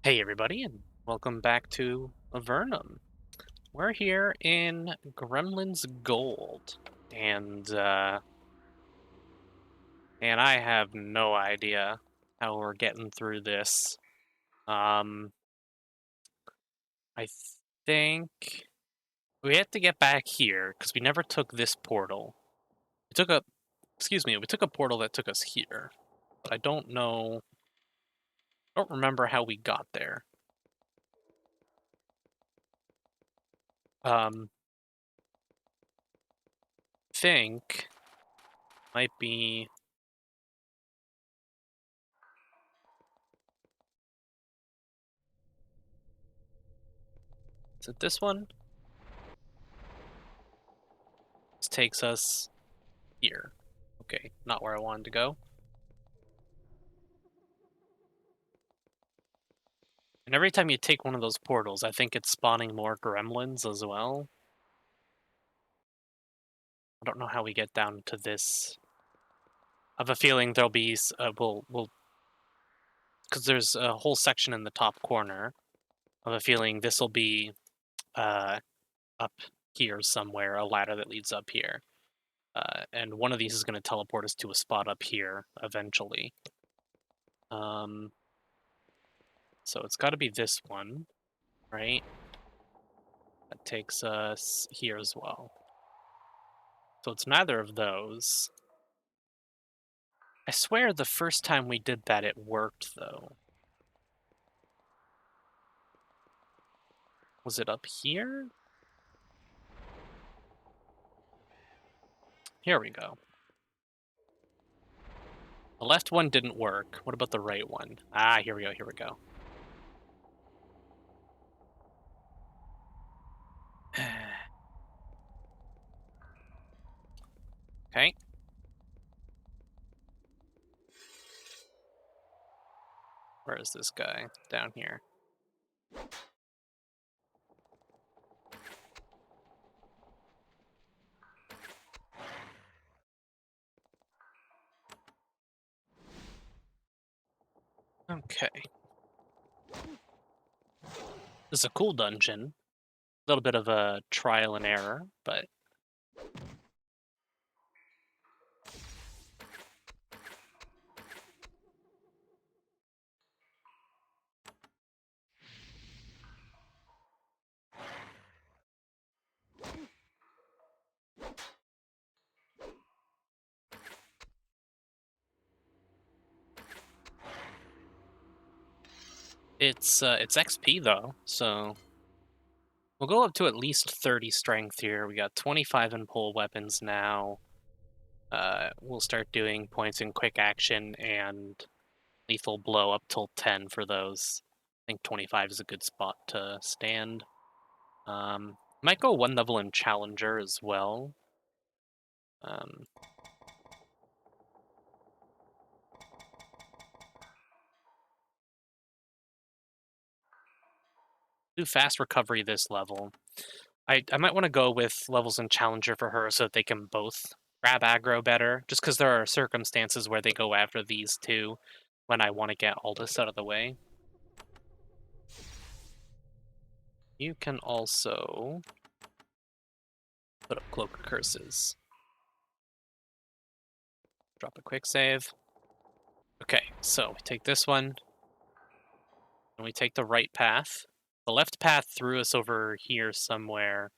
Hey everybody, and welcome back to Avernum. We're here in Gremlin's Gold, and and I have no idea how we're getting through this. Um, I think we have to get back here because we never took this portal. We took a, excuse me, we took a portal that took us here, but I don't know, I don't remember how we got there. Um, think might be. Is it this one? This takes us here. Okay, not where I wanted to go. And every time you take one of those portals, I think it's spawning more gremlins as well. I don't know how we get down to this. I have a feeling there'll be we'll because there's a whole section in the top corner. I have a feeling this will be uh, up here somewhere, a ladder that leads up here. And one of these is going to teleport us to a spot up here eventually. Um, so it's got to be this one, right? That takes us here as well. So it's neither of those. I swear the first time we did that it worked, though. Was it up here? Here we go. The left one didn't work. What about the right one? Ah, here we go, here we go. Okay. Where is this guy? Down here. Okay. This is a cool dungeon. A little bit of a trial and error, but it's XP though, so we'll go up to at least 30 strength here. We got 25 in pole weapons now. We'll start doing points in quick action and lethal blow up till 10 for those. I think 25 is a good spot to stand. Might go one level in Challenger as well. Um, do fast recovery this level. I might want to go with levels in Challenger for her so that they can both grab aggro better, just because there are circumstances where they go after these two when I want to get all this out of the way. You can also put up Cloak of Curses. Drop a quick save. Okay, so we take this one, and we take the right path. The left path threw us over here somewhere,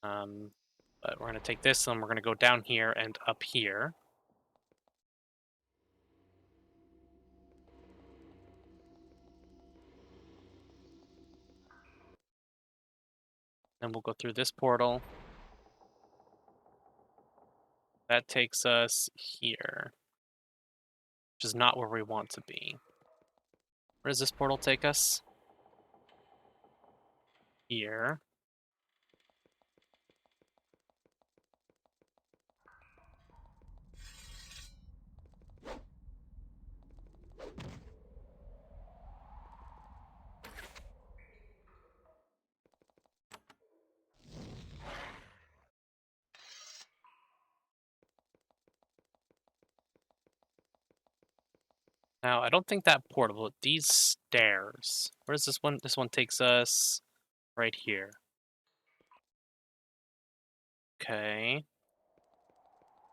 but we're going to take this, and we're going to go down here and up here. And we'll go through this portal. That takes us here, which is not where we want to be. Where does this portal take us? Here. Now, I don't think that portal, these stairs. Where's this one? This one takes us right here. Okay.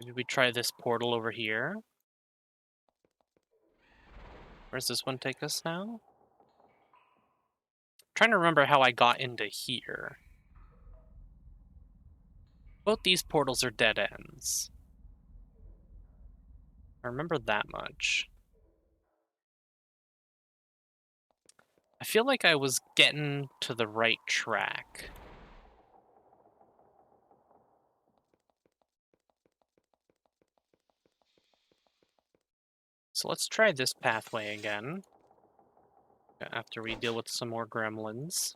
Maybe we try this portal over here. Where's this one take us now? Trying to remember how I got into here. Both these portals are dead ends. I remember that much. I feel like I was getting to the right track. So let's try this pathway again. After we deal with some more gremlins.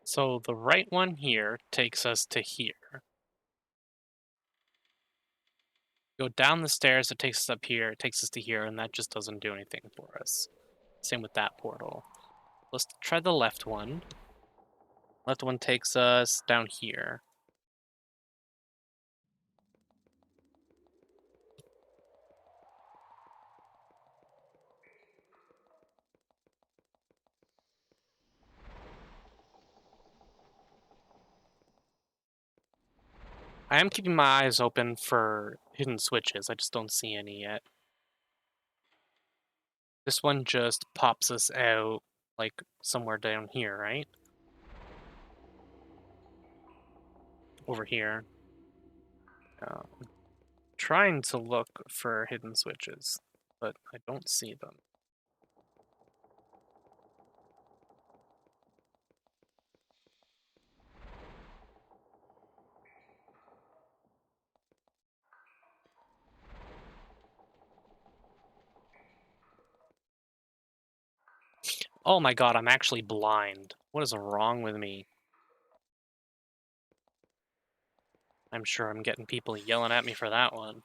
So the right one here takes us to here. Go down the stairs, it takes us up here, it takes us to here, and that just doesn't do anything for us. Same with that portal. Let's try the left one. Left one takes us down here. I am keeping my eyes open for hidden switches, I just don't see any yet. This one just pops us out, like, somewhere down here, right? Over here. Trying to look for hidden switches, but I don't see them. Oh my god, I'm actually blind. What is wrong with me? I'm sure I'm getting people yelling at me for that one.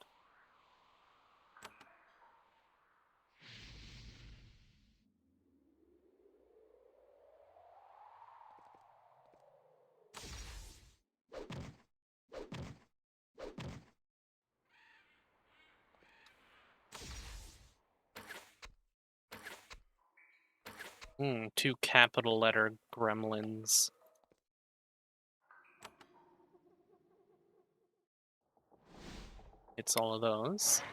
Two capital letter gremlins. It's all of those.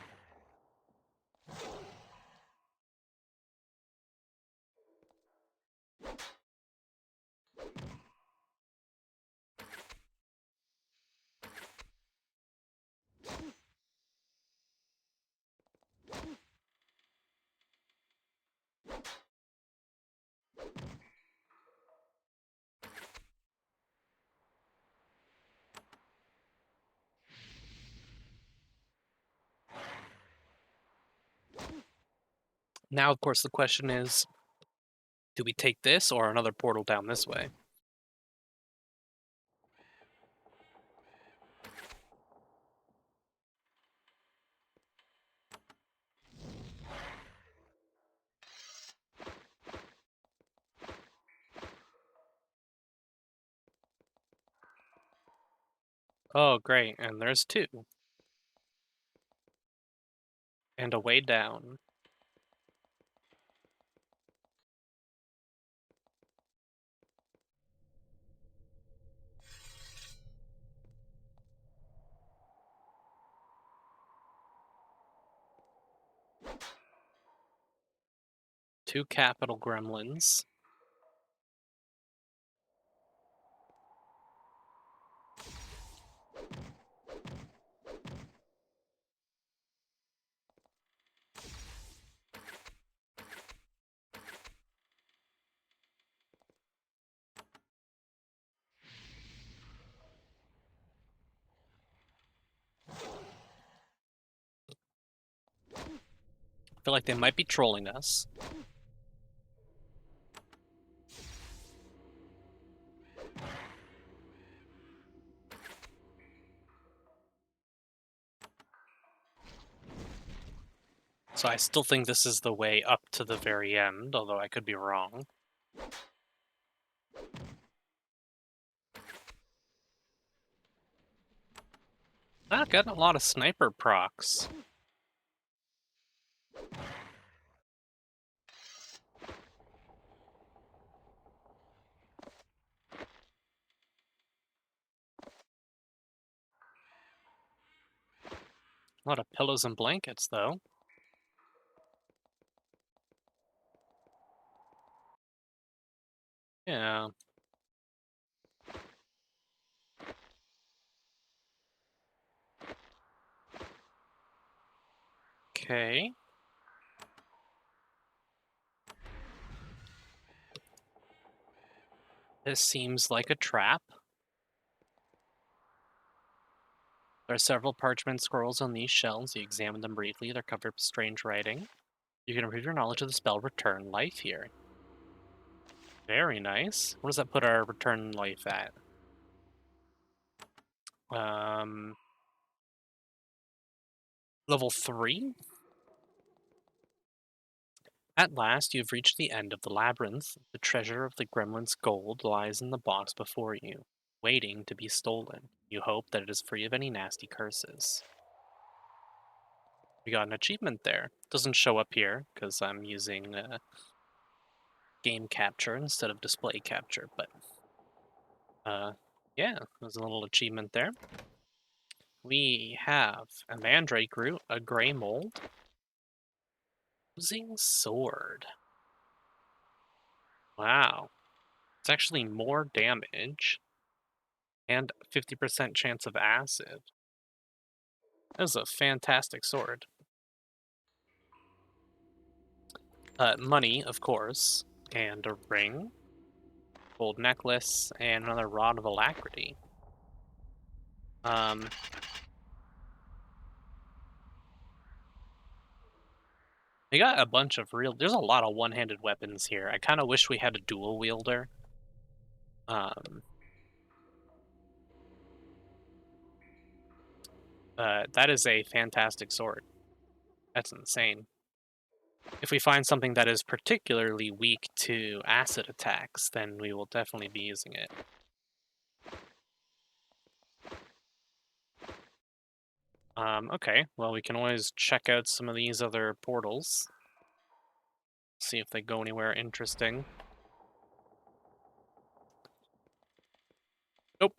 Now, of course, the question is, do we take this or another portal down this way? Oh, great, and there's two. And a way down. Two capital gremlins. I feel like they might be trolling us. So I still think this is the way up to the very end, although I could be wrong. Not getting a lot of sniper procs. A lot of pillows and blankets, though. Yeah. Okay. This seems like a trap. There are several parchment scrolls on these shelves. You examine them briefly. They're covered with strange writing. You can improve your knowledge of the spell Return Life here. Very nice. What does that put our Return Life at? Level 3? At last, you have reached the end of the labyrinth. The treasure of the Gremlin's gold lies in the box before you, waiting to be stolen. You hope that it is free of any nasty curses. We got an achievement there. Doesn't show up here because I'm using game capture instead of display capture, but yeah, there's a little achievement there. We have a mandrake root, a gray mold, using sword. Wow, it's actually more damage and 50% chance of acid. That is a fantastic sword. Money, of course, and a ring, gold necklace, and another rod of alacrity. Um, we got a bunch of real. There's a lot of one-handed weapons here. I kind of wish we had a dual wielder. Um, that is a fantastic sword. That's insane. If we find something that is particularly weak to acid attacks, then we will definitely be using it. Okay, well, we can always check out some of these other portals. See if they go anywhere interesting. Nope.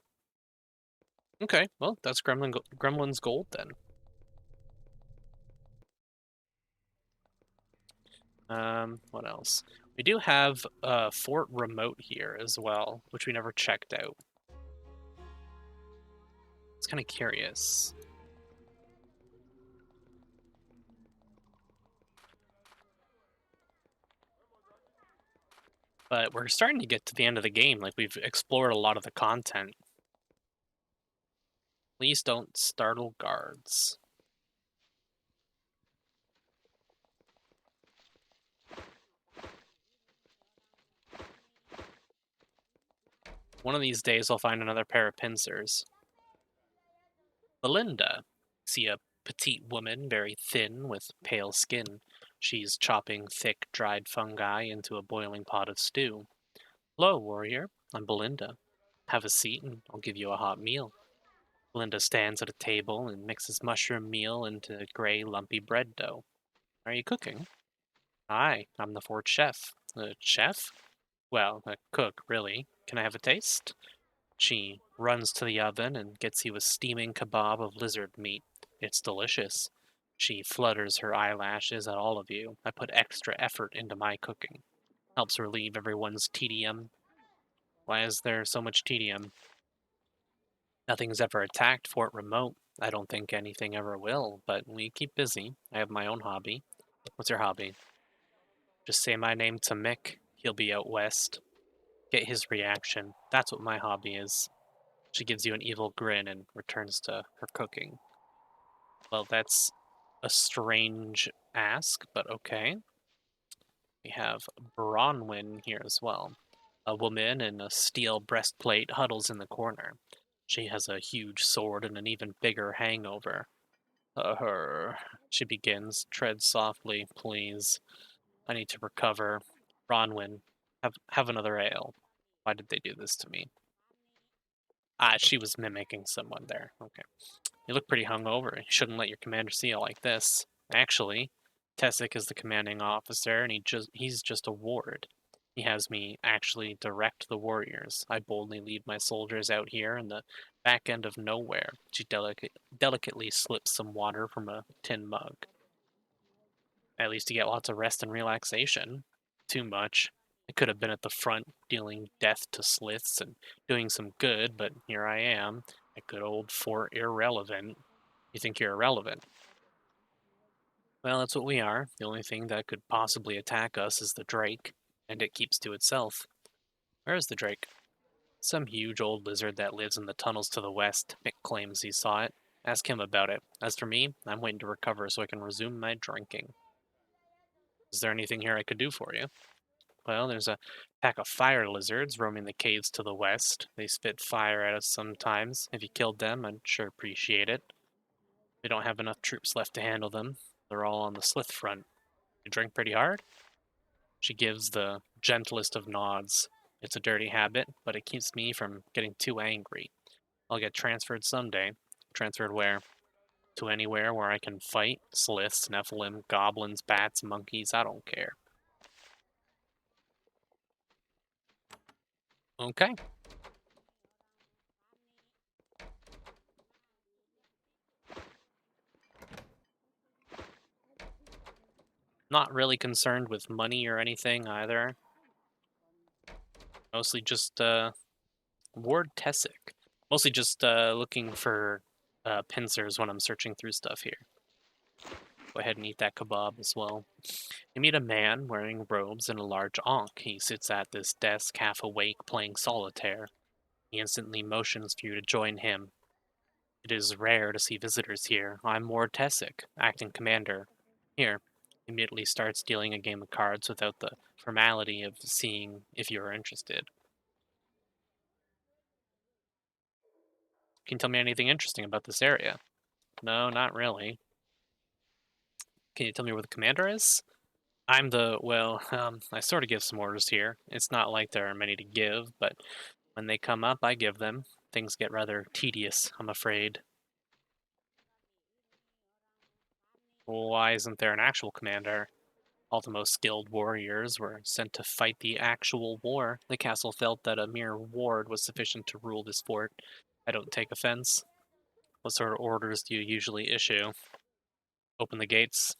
Okay, well, that's Gremlin's gold then. What else? We do have Fort Remote here as well, which we never checked out. It's kind of curious. But we're starting to get to the end of the game. Like, we've explored a lot of the content. Please don't startle guards. One of these days I'll find another pair of pincers. Belinda. See a petite woman, very thin, with pale skin. She's chopping thick, dried fungi into a boiling pot of stew. Hello, warrior. I'm Belinda. Have a seat and I'll give you a hot meal. Belinda stands at a table and mixes mushroom meal into gray, lumpy bread dough. Are you cooking? Hi, I'm the fort chef. A chef? Well, a cook, really. Can I have a taste? She runs to the oven and gets you a steaming kebab of lizard meat. It's delicious. She flutters her eyelashes at all of you. I put extra effort into my cooking. Helps relieve everyone's tedium. Why is there so much tedium? Nothing's ever attacked Fort Remote. I don't think anything ever will, but we keep busy. I have my own hobby. What's your hobby? Just say my name to Mick. He'll be out west. Get his reaction. That's what my hobby is. She gives you an evil grin and returns to her cooking. Well, that's a strange ask, but okay. We have Bronwyn here as well. A woman in a steel breastplate huddles in the corner. She has a huge sword and an even bigger hangover. Her, she begins. Tread softly, please. I need to recover. Bronwyn, have another ale. Why did they do this to me? Ah, she was mimicking someone there. Okay. You look pretty hungover. You shouldn't let your commander see you like this. Actually, Tessic is the commanding officer, and he's just a ward. He has me actually direct the warriors. I boldly lead my soldiers out here in the back end of nowhere. She delicately slips some water from a tin mug. At least you get lots of rest and relaxation. Too much. I could have been at the front dealing death to sliths and doing some good, but here I am, at good old Fort Irrelevant. You think you're irrelevant? Well, that's what we are. The only thing that could possibly attack us is the Drake, and it keeps to itself. Where is the Drake? Some huge old lizard that lives in the tunnels to the west. Mick claims he saw it. Ask him about it. As for me, I'm waiting to recover so I can resume my drinking. Is there anything here I could do for you? Well, there's a pack of fire lizards roaming the caves to the west. They spit fire at us sometimes. If you killed them, I'd sure appreciate it. We don't have enough troops left to handle them. They're all on the slith front. You drink pretty hard? She gives the gentlest of nods. It's a dirty habit, but it keeps me from getting too angry. I'll get transferred someday. Transferred where? To anywhere where I can fight sliths, Nephilim, goblins, bats, monkeys, I don't care. Okay. Not really concerned with money or anything either. Mostly just Ward Tessic. Mostly just looking for pincers when I'm searching through stuff here. Go ahead and eat that kebab as well. You meet a man wearing robes and a large ankh. He sits at this desk, half awake, playing solitaire. He instantly motions for you to join him. It is rare to see visitors here. I'm Ward Tessic, acting commander. Here. He immediately starts dealing a game of cards without the formality of seeing if you are interested. Can you tell me anything interesting about this area? No, not really. Can you tell me where the commander is? I sort of give some orders here. It's not like there are many to give, but when they come up, I give them. Things get rather tedious, I'm afraid. Why isn't there an actual commander? All the most skilled warriors were sent to fight the actual war. The castle felt that a mere ward was sufficient to rule this fort. I don't take offense. What sort of orders do you usually issue? Open the gates,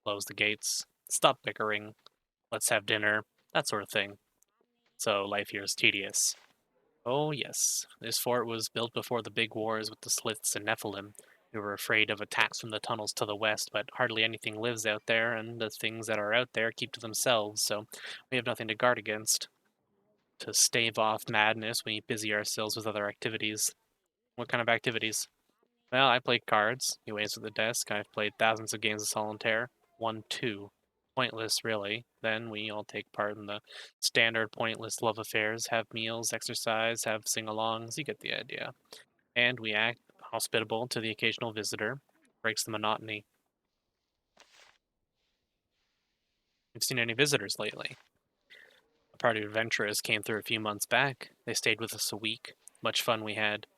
close the gates, stop bickering, let's have dinner, that sort of thing. So life here is tedious. Oh, yes. This fort was built before the big wars with the Sliths and Nephilim. We were afraid of attacks from the tunnels to the west, but hardly anything lives out there, and the things that are out there keep to themselves, so we have nothing to guard against. To stave off madness, we busy ourselves with other activities. What kind of activities? Well, I play cards. He waits at the desk. I've played thousands of games of solitaire. Won two. Pointless, really. Then we all take part in the standard pointless love affairs, have meals, exercise, have sing-alongs. You get the idea. And we act hospitable to the occasional visitor. Breaks the monotony. Have you seen any visitors lately? A party of adventurers came through a few months back. They stayed with us a week. Much fun we had.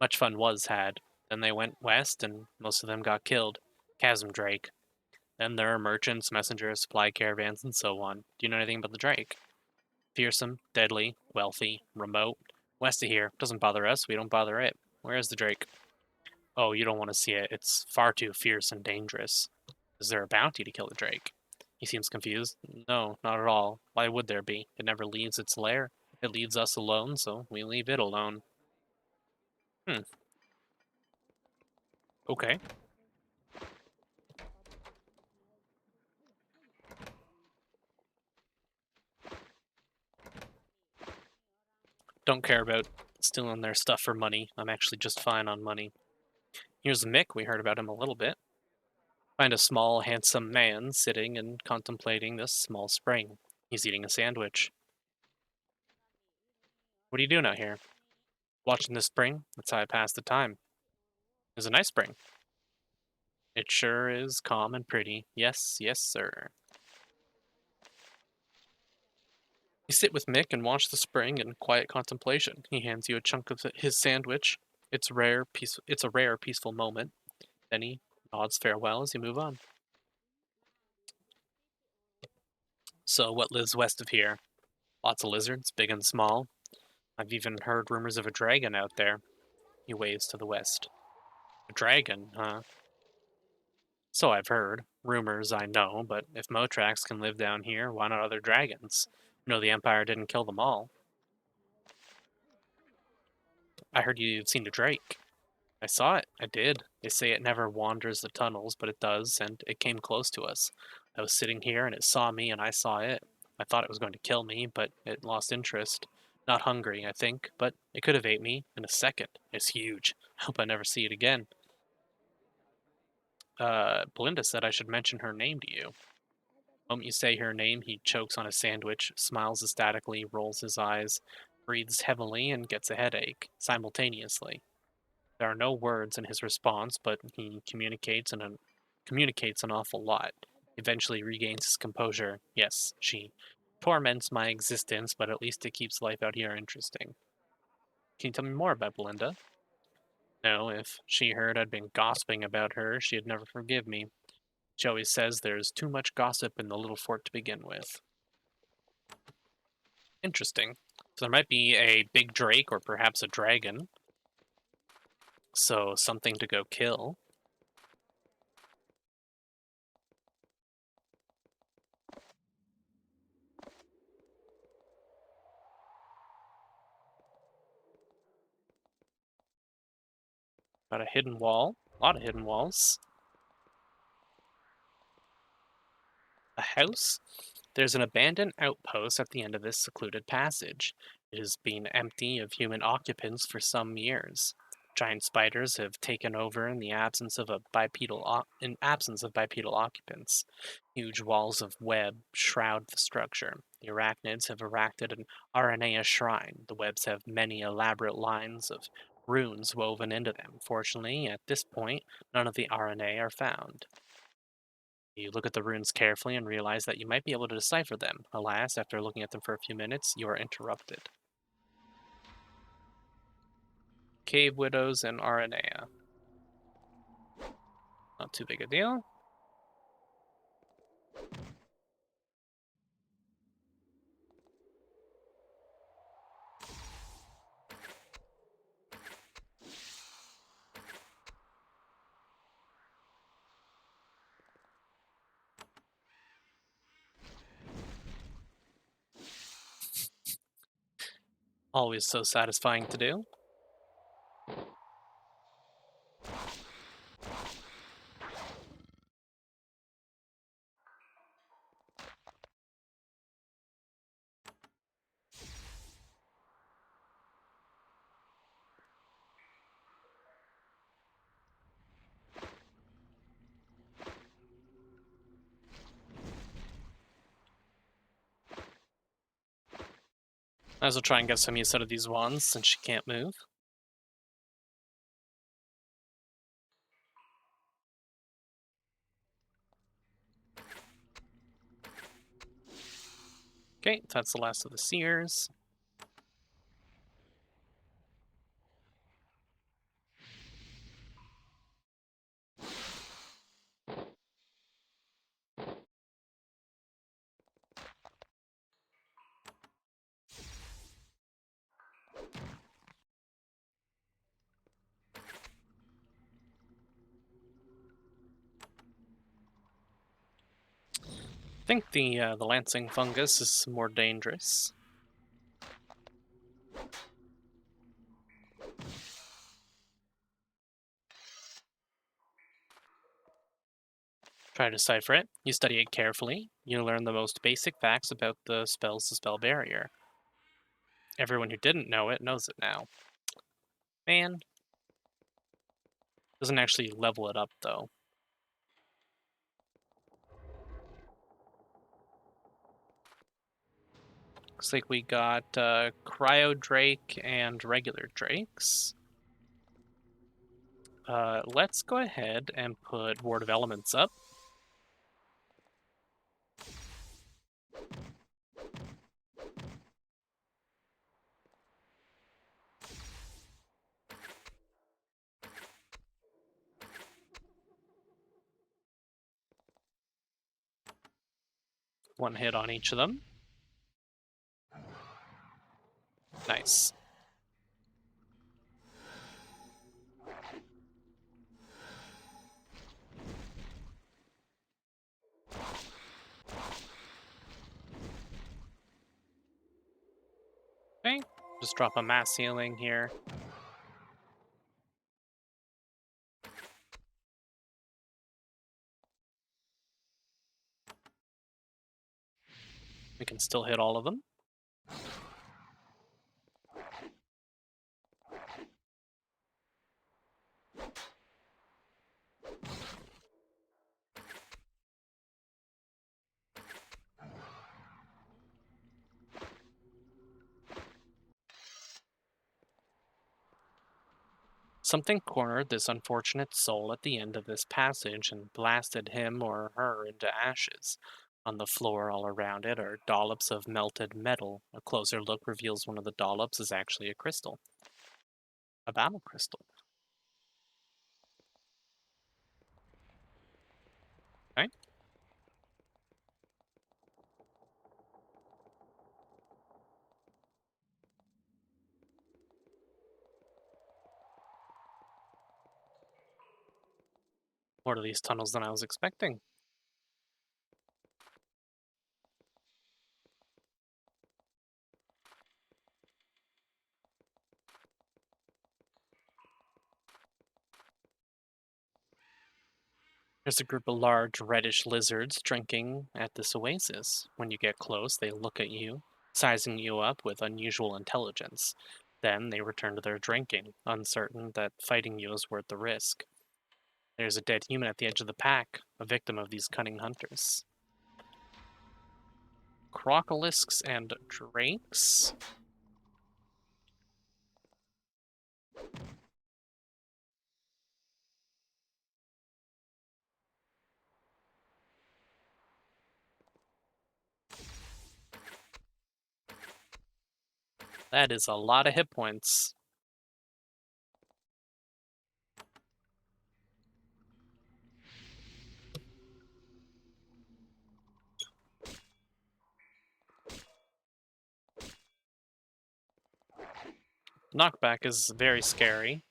Much fun was had. Then they went west, and most of them got killed. Chasm Drake. Then there are merchants, messengers, supply caravans, and so on. Do you know anything about the Drake? Fearsome, deadly, wealthy, remote. West of here. Doesn't bother us, we don't bother it. Where is the Drake? Oh, you don't want to see it. It's far too fierce and dangerous. Is there a bounty to kill the Drake? He seems confused. No, not at all. Why would there be? It never leaves its lair. It leaves us alone, so we leave it alone. Hmm. Okay. Don't care about stealing their stuff for money. I'm actually just fine on money. Here's Mick. We heard about him a little bit. Find a small, handsome man sitting and contemplating this small spring. He's eating a sandwich. What are you doing out here? Watching the spring? That's how I pass the time. It's a nice spring. It sure is calm and pretty. Yes, yes, sir. You sit with Mick and watch the spring in quiet contemplation. He hands you a chunk of his sandwich. It's a rare, peaceful moment. Then he nods farewell as you move on. So, what lives west of here? Lots of lizards, big and small. I've even heard rumors of a dragon out there. He waves to the west. A dragon, huh? So I've heard. Rumors, I know, but if Motrax can live down here, why not other dragons? The Empire didn't kill them all. I heard you've seen a drake. I saw it. I did. They say it never wanders the tunnels, but it does, and it came close to us. I was sitting here, and it saw me, and I saw it. I thought it was going to kill me, but it lost interest. Not hungry, I think, but it could have ate me in a second. It's huge. I hope I never see it again. Belinda said I should mention her name to you. The moment you say her name, he chokes on a sandwich, smiles ecstatically, rolls his eyes, breathes heavily, and gets a headache simultaneously. There are no words in his response, but he communicates an awful lot. Eventually regains his composure. Yes, she torments my existence, but at least it keeps life out here interesting. Can you tell me more about Belinda? No, if she heard I'd been gossiping about her, she'd never forgive me. She always says there's too much gossip in the little fort to begin with. Interesting. So there might be a big drake or perhaps a dragon. So something to go kill. Got a hidden wall. A lot of hidden walls. A house? There's an abandoned outpost at the end of this secluded passage. It has been empty of human occupants for some years. Giant spiders have taken over in the absence of bipedal occupants. Huge walls of web shroud the structure. The arachnids have erected an RNA shrine. The webs have many elaborate lines of runes woven into them. Fortunately, at this point, none of the RNA are found. You look at the runes carefully and realize that you might be able to decipher them. Alas, after looking at them for a few minutes, you are interrupted. Cave Widows and Aranea. Not too big a deal. Always so satisfying to do. Might as well try and get some use out of these wands since she can't move. Okay, that's the last of the seers. I think the lancing fungus is more dangerous. Try to decipher it. You study it carefully. You learn the most basic facts about the spells to spell barrier. Everyone who didn't know it knows it now. Man, doesn't actually level it up though. Looks like we got Cryo Drake and regular Drakes. Let's go ahead and put Ward of Elements up. One hit on each of them. Nice. Okay, just drop a mass healing here. We can still hit all of them. Something cornered this unfortunate soul at the end of this passage and blasted him or her into ashes. On the floor all around it are dollops of melted metal. A closer look reveals one of the dollops is actually a crystal. A battle crystal. Okay. More to these tunnels than I was expecting. There's a group of large reddish lizards drinking at this oasis. When you get close, they look at you, sizing you up with unusual intelligence. Then they return to their drinking, uncertain that fighting you is worth the risk. There's a dead human at the edge of the pack, a victim of these cunning hunters. Crocolisks and drakes? That is a lot of hit points. Knockback is very scary.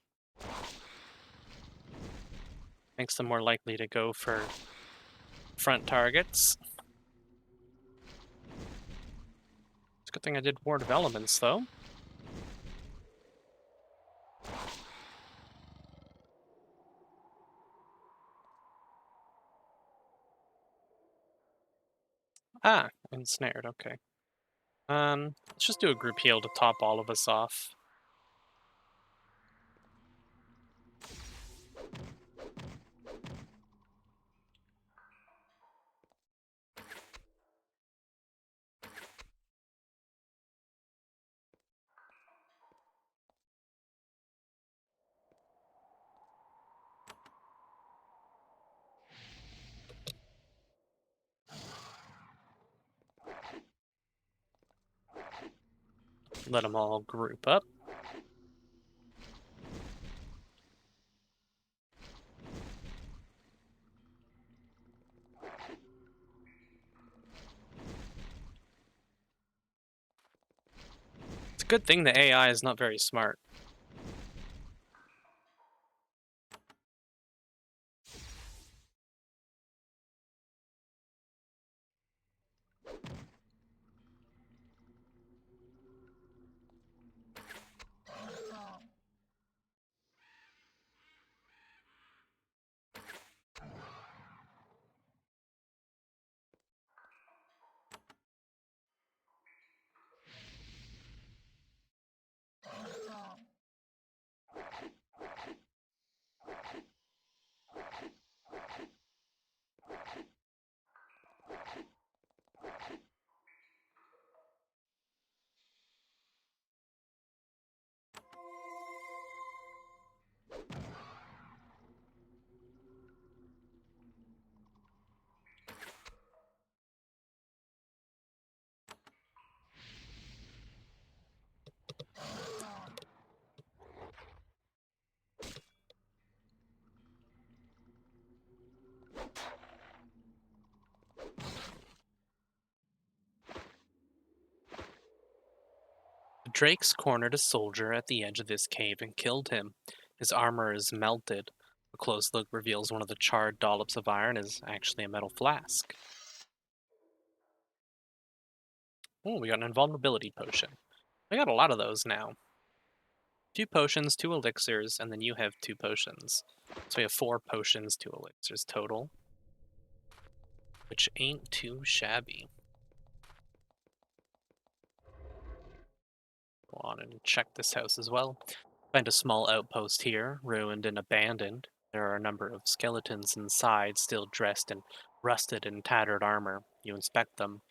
Makes them more likely to go for front targets. It's a good thing I did Ward of Elements, though. Ah, ensnared, okay. Let's just do a group heal to top all of us off. Let them all group up. It's a good thing the AI is not very smart. Drake's cornered a soldier at the edge of this cave and killed him. His armor is melted. A close look reveals one of the charred dollops of iron is actually a metal flask. Oh, we got an invulnerability potion. We got a lot of those now. 2 potions, 2 elixirs, and then you have 2 potions. So we have 4 potions, 2 elixirs total, which ain't too shabby. Go on and check this house as well. Find a small outpost here, ruined and abandoned. There are a number of skeletons inside, still dressed in rusted and tattered armor. You inspect them.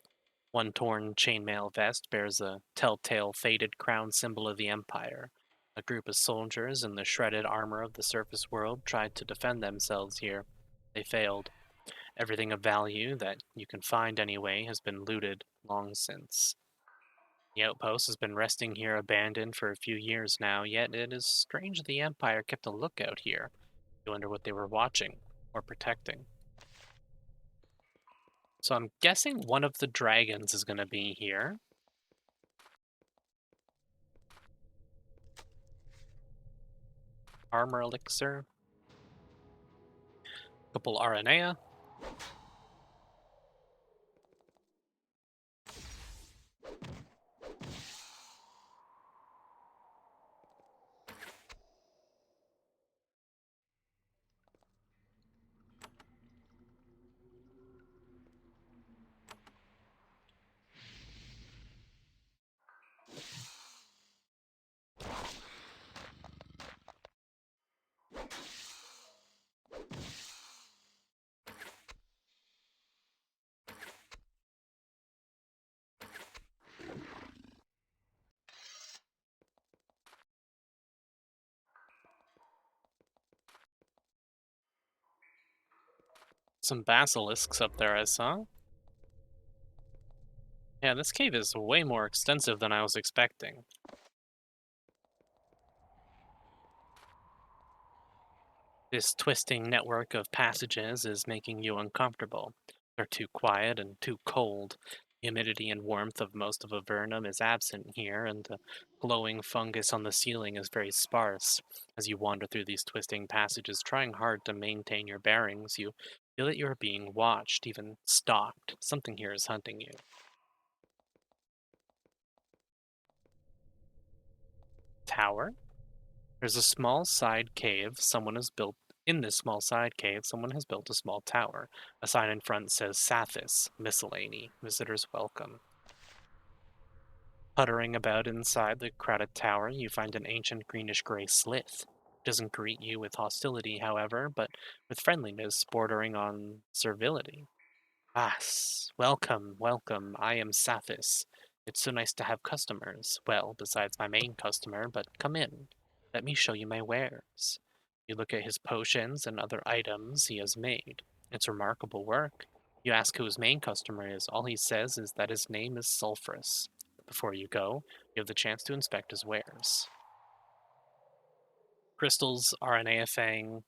One torn chainmail vest bears a telltale faded crown symbol of the Empire. A group of soldiers in the shredded armor of the surface world tried to defend themselves here. They failed. Everything of value that you can find anyway has been looted long since. The outpost has been resting here abandoned for a few years now, yet it is strange the Empire kept a lookout here. You wonder what they were watching or protecting. So I'm guessing one of the dragons is going to be here. Armor elixir. Couple RNA. Some basilisks up there I saw. Yeah, this cave is way more extensive than I was expecting. This twisting network of passages is making you uncomfortable. They're too quiet and too cold. Humidity and warmth of most of Avernum is absent here, and the glowing fungus on the ceiling is very sparse. As you wander through these twisting passages, trying hard to maintain your bearings, you feel that you are being watched, even stalked. Something here is hunting you. Tower? There's a small side cave someone has built. In this small side cave, someone has built a small tower. A sign in front says Sathis, Miscellany, visitors welcome. Puttering about inside the crowded tower, you find an ancient greenish-gray slith. It doesn't greet you with hostility, however, but with friendliness bordering on servility. Ah, welcome, welcome. I am Sathis. It's so nice to have customers. Well, besides my main customer, but come in. Let me show you my wares. You look at his potions and other items he has made. It's remarkable work. You ask who his main customer is. All he says is that his name is Sulphurus. Before you go, you have the chance to inspect his wares. Crystals, RNA fang,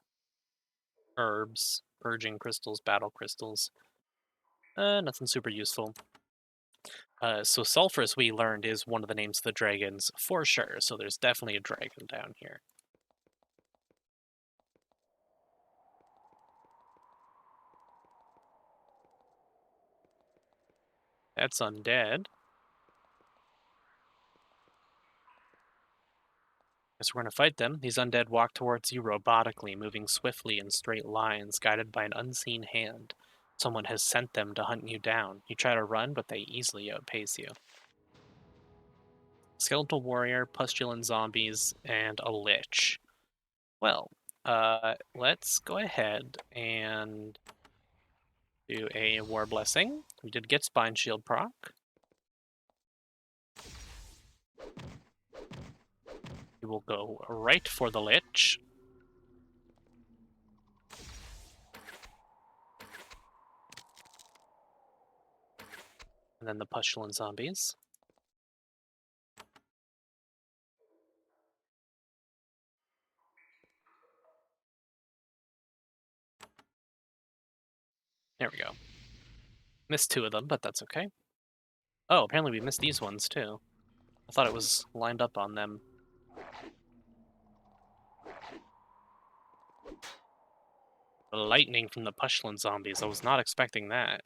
herbs, purging crystals, battle crystals. Nothing super useful. So Sulphurus, we learned, is one of the names of the dragons for sure. So there's definitely a dragon down here. That's undead. Guess we're going to fight them. These undead walk towards you robotically, moving swiftly in straight lines, guided by an unseen hand. Someone has sent them to hunt you down. You try to run, but they easily outpace you. Skeletal warrior, pustulant zombies, and a lich. Well, let's go ahead and do a war blessing. We did get spine shield proc. We will go right for the lich. And then the pustulant zombies. There we go. Missed 2 of them, but that's okay. Oh, apparently we missed these ones too. I thought it was lined up on them. The lightning from the Pushland zombies. I was not expecting that.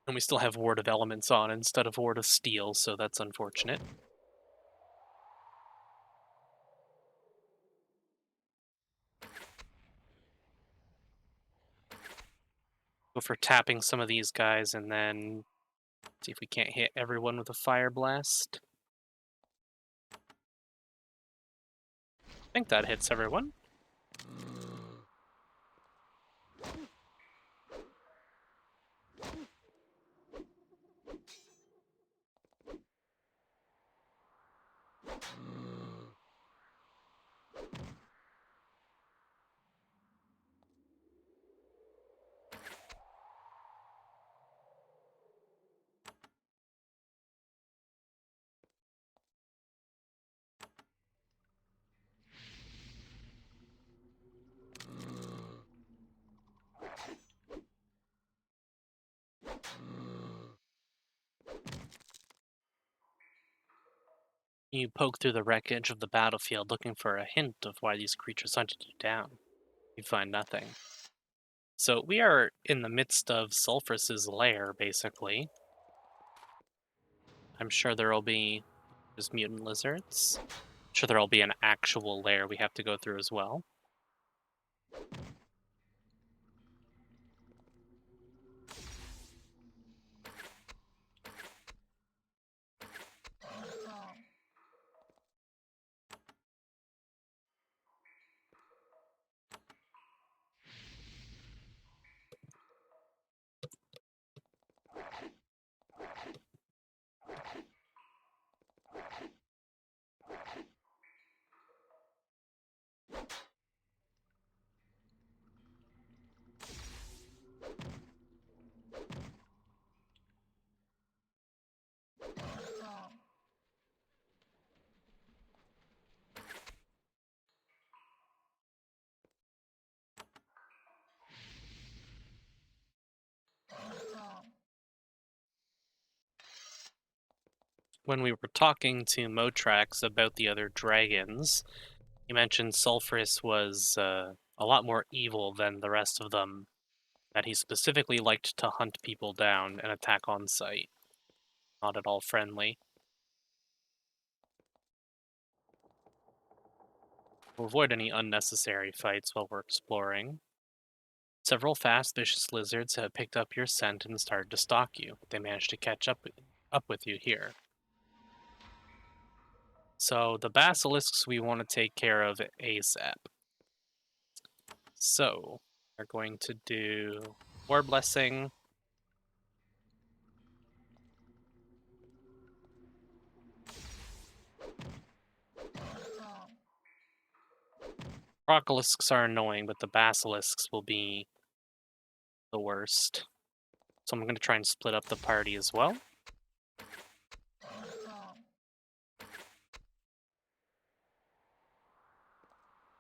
And we still have Ward of Elements on instead of Ward of Steel, so that's unfortunate. Go for tapping some of these guys and then see if we can't hit everyone with a Fire Blast. I think that hits everyone. You poke through the wreckage of the battlefield looking for a hint of why these creatures hunted you down. You find nothing. So we are in the midst of Sulfurus's lair, basically. I'm sure there'll be just mutant lizards. I'm sure there'll be an actual lair we have to go through as well. When we were talking to Motrax about the other dragons, he mentioned Sulfurus was a lot more evil than the rest of them, that he specifically liked to hunt people down and attack on sight. Not at all friendly. We'll avoid any unnecessary fights while we're exploring. Several fast, vicious lizards have picked up your scent and started to stalk you. They managed to catch up with you here. So the basilisks we want to take care of ASAP. So we're going to do more blessing. Crocolisks are annoying, but the basilisks will be the worst. So I'm going to try and split up the party as well.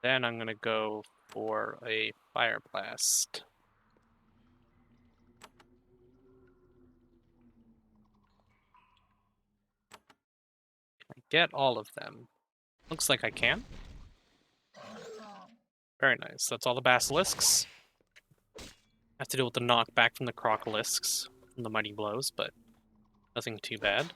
Then I'm going to go for a Fire Blast. Can I get all of them? Looks like I can. Very nice. That's all the basilisks. Have to deal with the knockback from the crocolisks from the mighty blows, but nothing too bad.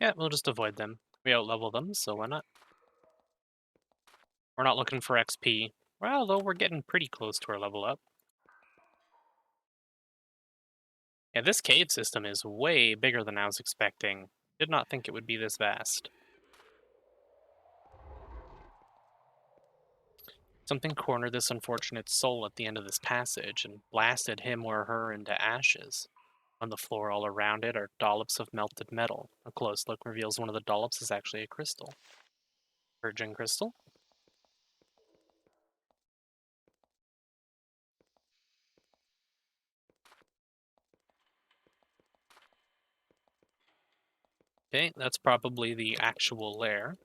Yeah, we'll just avoid them. We outlevel them, so why not? We're not looking for XP. Well, though we're getting pretty close to our level up. Yeah, this cave system is way bigger than I was expecting. Did not think it would be this vast. Something cornered this unfortunate soul at the end of this passage and blasted him or her into ashes. On the floor all around it are dollops of melted metal. A close look reveals one of the dollops is actually a crystal. Virgin crystal? Okay, that's probably the actual lair,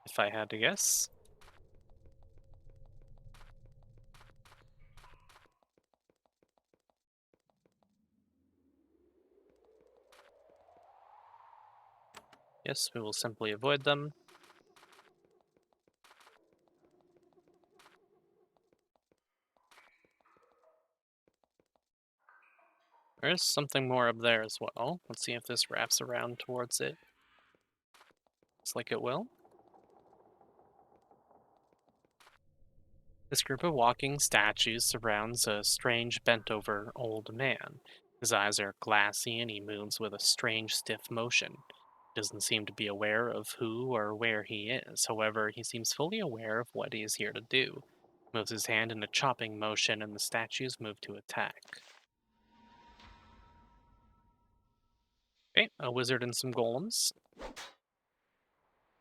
if I had to guess. Yes, we will simply avoid them. There is something more up there as well. Let's see if this wraps around towards it. Looks like it will. This group of walking statues surrounds a strange bent-over old man. His eyes are glassy and he moves with a strange stiff motion. He doesn't seem to be aware of who or where he is. However, he seems fully aware of what he is here to do. Moves his hand in a chopping motion and the statues move to attack. Okay, a wizard and some golems.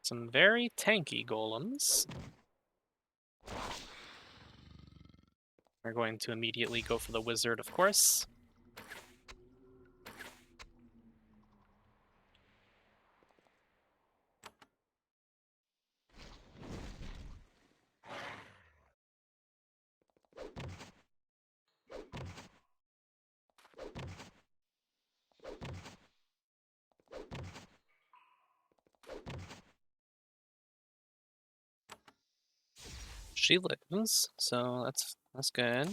Some very tanky golems. We're going to immediately go for the wizard, of course. She lives, so that's good.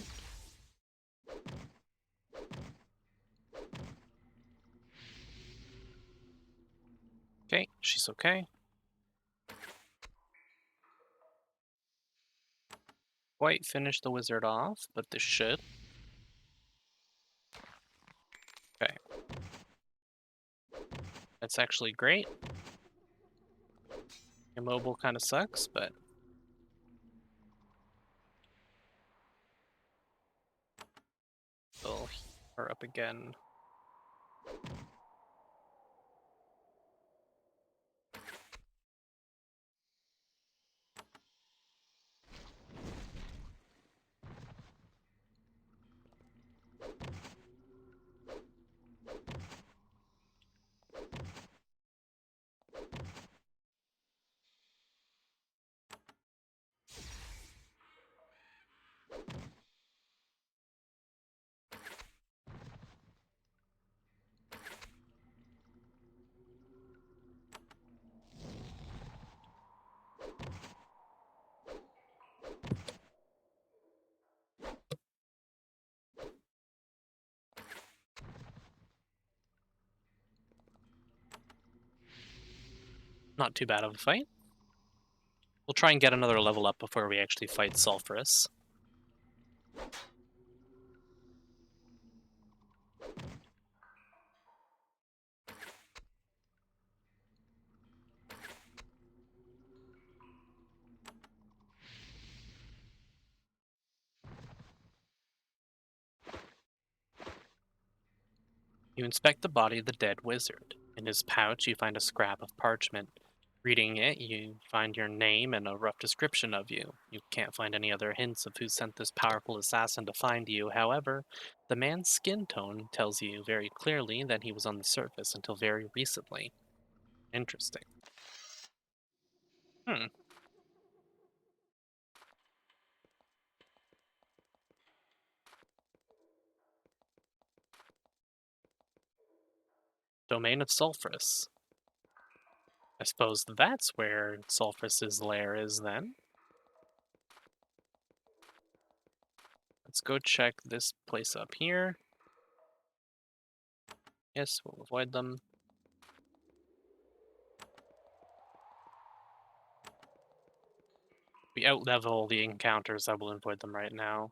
Okay, she's okay. Quite finish the wizard off, but this should. Okay, that's actually great. Immobile kind of sucks, but we'll heal her up again. Not too bad of a fight. We'll try and get another level up before we actually fight Sulphurus. You inspect the body of the dead wizard. In his pouch, you find a scrap of parchment. Reading it, you find your name and a rough description of you. You can't find any other hints of who sent this powerful assassin to find you. However, the man's skin tone tells you very clearly that he was on the surface until very recently. Interesting. Hmm. Domain of Sulphurus. I suppose that's where Sulphurus's lair is then. Let's go check this place up here. Yes, we'll avoid them. We outlevel the encounters. I will avoid them right now.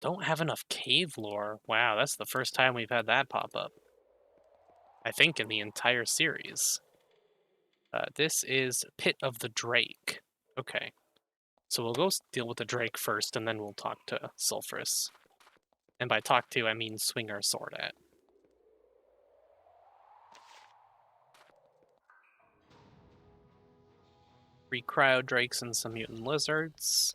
Don't have enough cave lore. Wow, that's the first time we've had that pop up. I think in the entire series. This is Pit of the Drake. Okay, so we'll go deal with the Drake first, and then we'll talk to Sulphurus. And by talk to, I mean swing our sword at. 3 cryo drakes and some mutant lizards.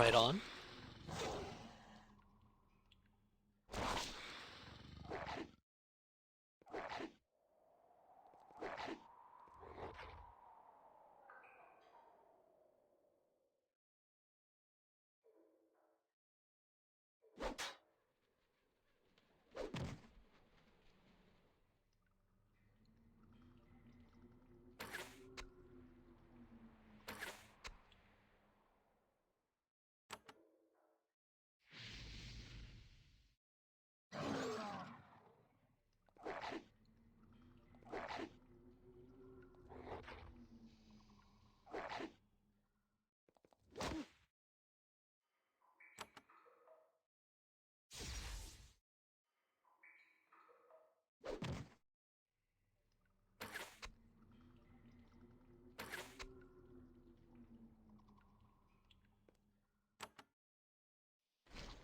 Right on.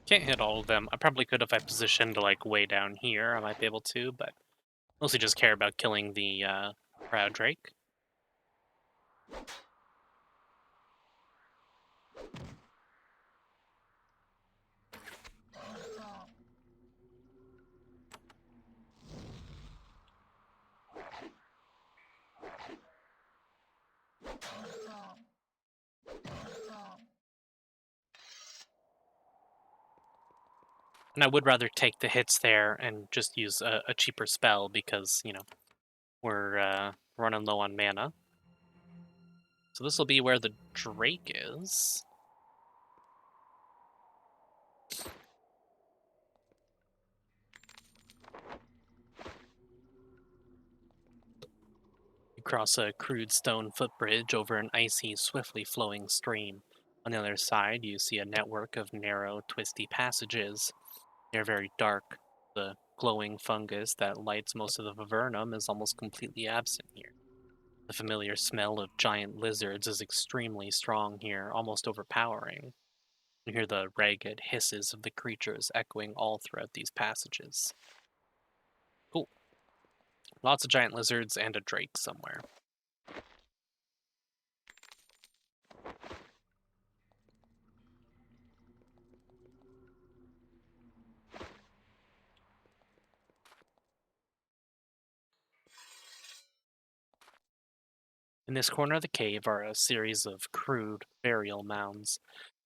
Can't hit all of them. I probably could if I positioned like way down here. I might be able to, but mostly just care about killing the Proud Drake. And I would rather take the hits there and just use a cheaper spell because, we're running low on mana. So this will be where the Drake is. You cross a crude stone footbridge over an icy, swiftly flowing stream. On the other side, you see a network of narrow, twisty passages. They're very dark. The glowing fungus that lights most of the Avernum is almost completely absent here. The familiar smell of giant lizards is extremely strong here, almost overpowering. You hear the ragged hisses of the creatures echoing all throughout these passages. Cool. Lots of giant lizards and a drake somewhere. In this corner of the cave are a series of crude burial mounds.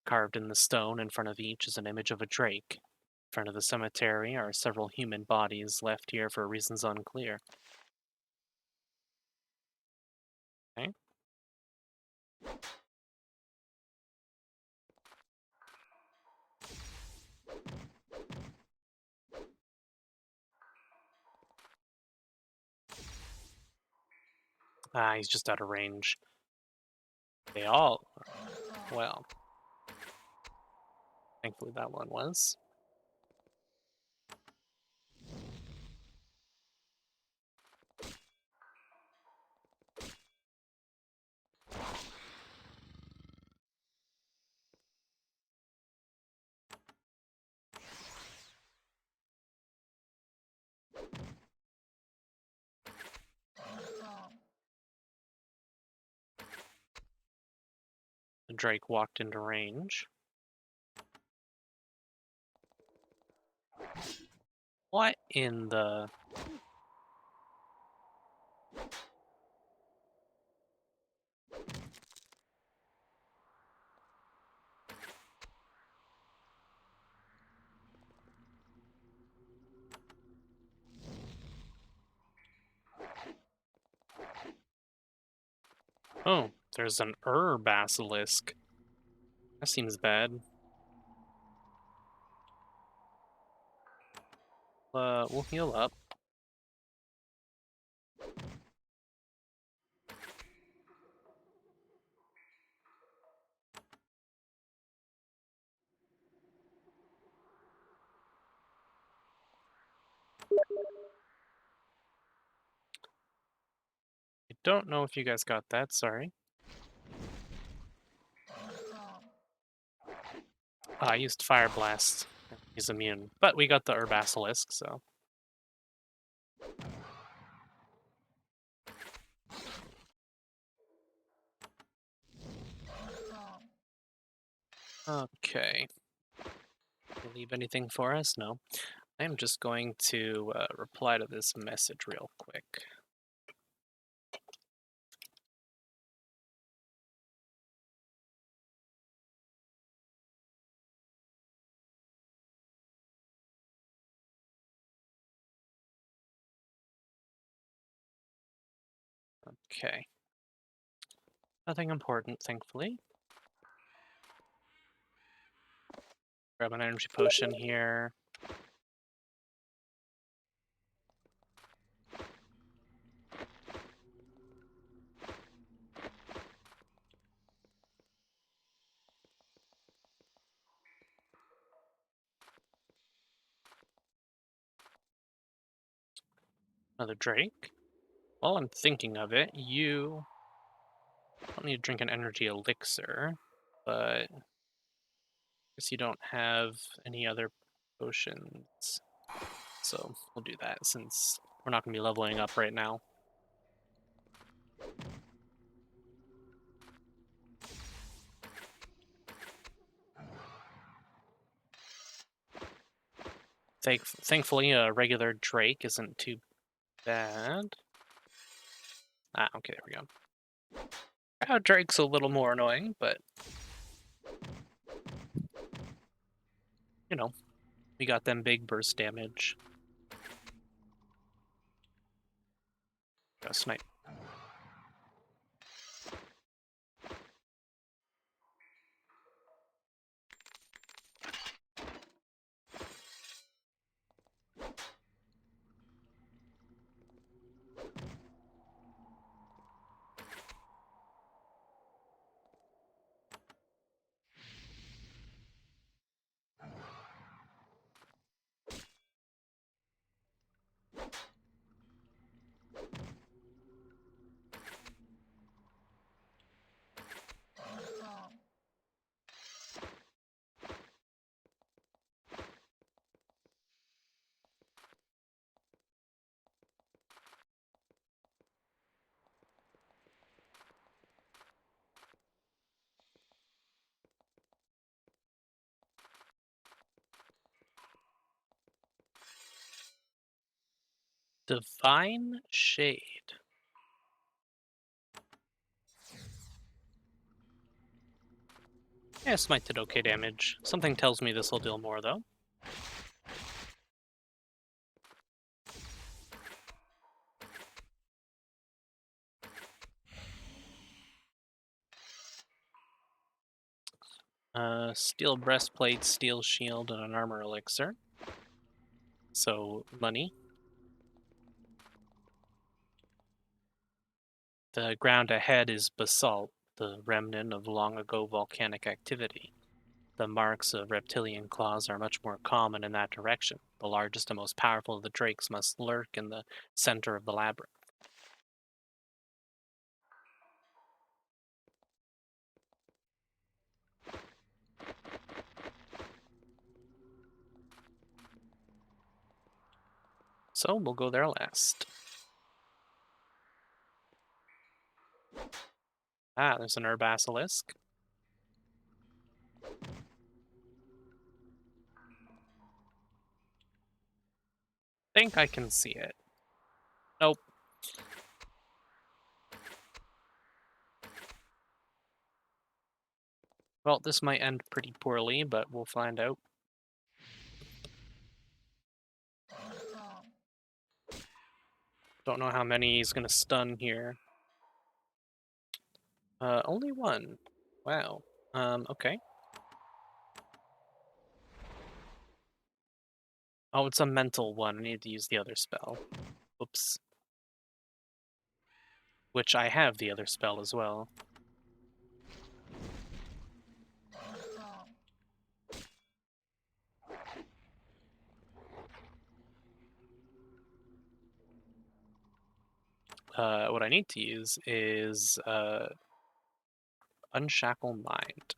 Carved in the stone in front of each is an image of a drake. In front of the cemetery are several human bodies left here for reasons unclear. Okay. Ah, he's just out of range. They all... Well, thankfully that one was. The drake walked into range. What in the... Oh, there's an basilisk. That seems bad. We'll heal up. I don't know if you guys got that, sorry. I used Fire Blast. He's immune. But we got the basilisk, so... Okay. You leave anything for us? No. I am just going to reply to this message real quick. Okay. Nothing important, thankfully. Grab an energy potion here. Another Drake. While I'm thinking of it, you don't need to drink an energy elixir, but I guess you don't have any other potions. So we'll do that since we're not going to be leveling up right now. Thankfully, a regular Drake isn't too bad. Ah, okay, there we go. Drake's a little more annoying, but you know, we got them big burst damage. Got a snipe. Divine Shade. Yeah, smite did okay damage. Something tells me this will deal more, though. Steel breastplate, steel shield, and an armor elixir. So, money. The ground ahead is basalt, the remnant of long ago volcanic activity. The marks of reptilian claws are much more common in that direction. The largest and most powerful of the drakes must lurk in the center of the labyrinth. So we'll go there last. Ah, there's an Basilisk. Think I can see it. Nope. Well, this might end pretty poorly, but we'll find out. Don't know how many he's gonna stun here. Only one. Wow. Okay. Oh, it's a mental one. I need to use the other spell. Oops. Which I have the other spell as well. What I need to use is Unshackle Mind.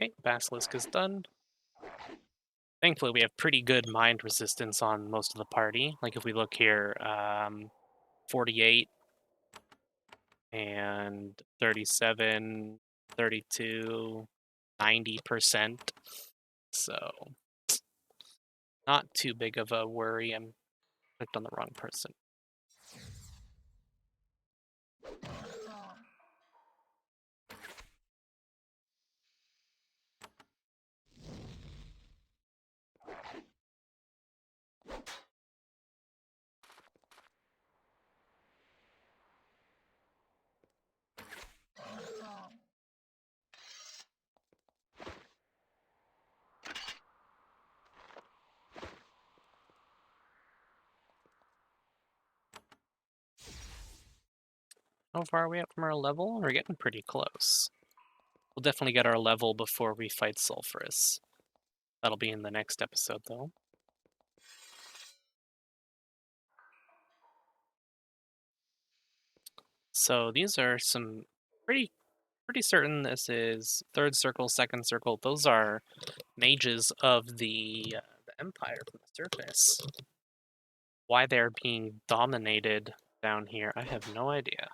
Okay, Basilisk is done. Thankfully, we have pretty good mind resistance on most of the party. Like if we look here, 48 and 37, 32, 90%. So not too big of a worry. I'm clicked on the wrong person. How far are we at from our level? We're getting pretty close. We'll definitely get our level before we fight Sulphurus. That'll be in the next episode, though. So these are some pretty certain this is third circle, second circle. Those are mages of the Empire from the surface. Why they're being dominated down here, I have no idea.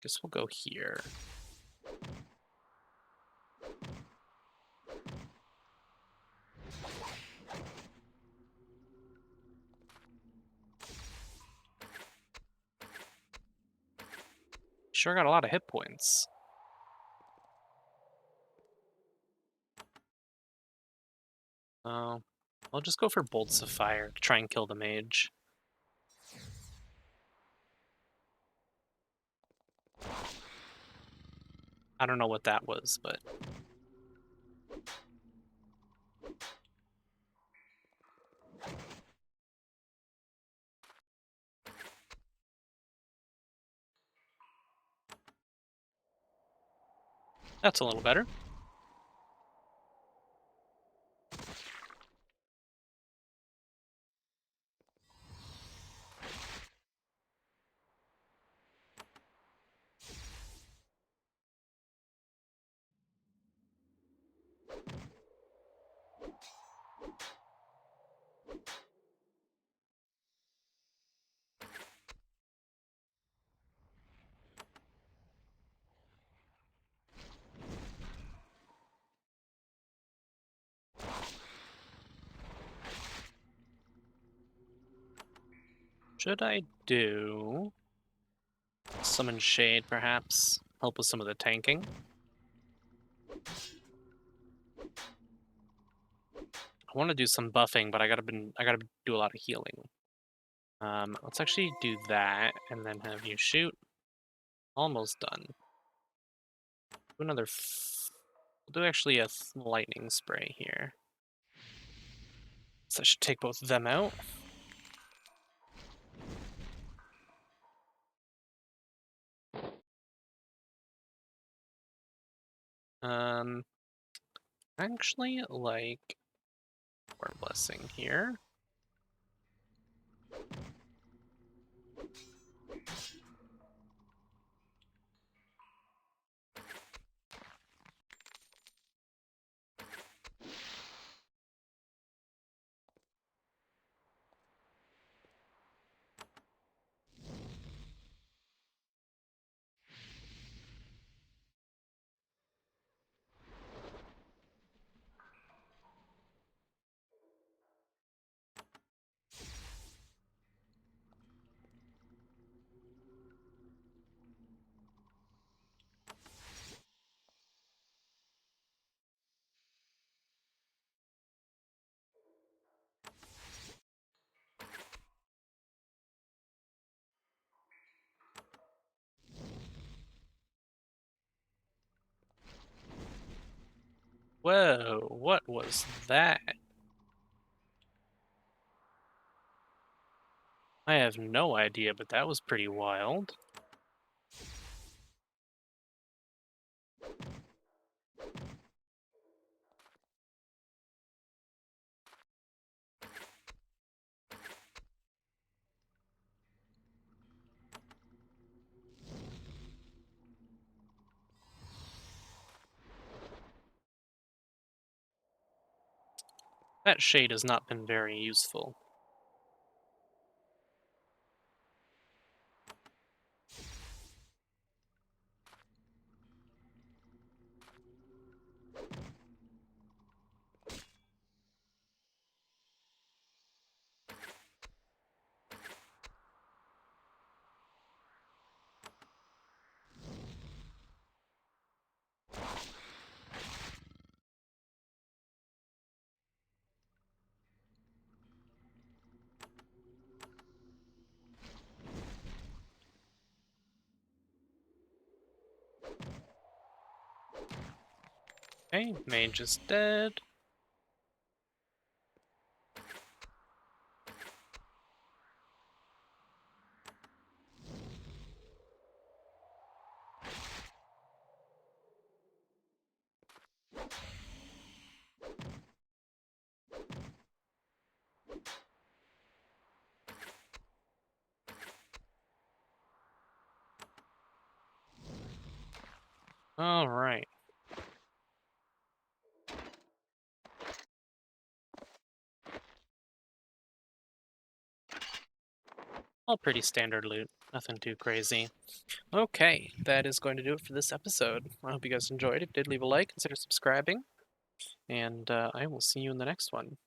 Guess we'll go here. Sure got a lot of hit points. Oh, I'll just go for Bolts of Fire to try and kill the mage. I don't know what that was, but... That's a little better. Should I do... Summon Shade, perhaps? Help with some of the tanking? I want to do some buffing, but I gotta do a lot of healing. Let's actually do that, and then have you shoot. Almost done. Do another... We'll do actually a lightning spray here. So I should take both of them out. Actually, like... War Blessing here. Whoa, what was that? I have no idea, but that was pretty wild. That shade has not been very useful. Okay, mage is dead. Alright. All pretty standard loot. Nothing too crazy. Okay, that is going to do it for this episode. I hope you guys enjoyed. If you did, leave a like, consider subscribing, and I will see you in the next one.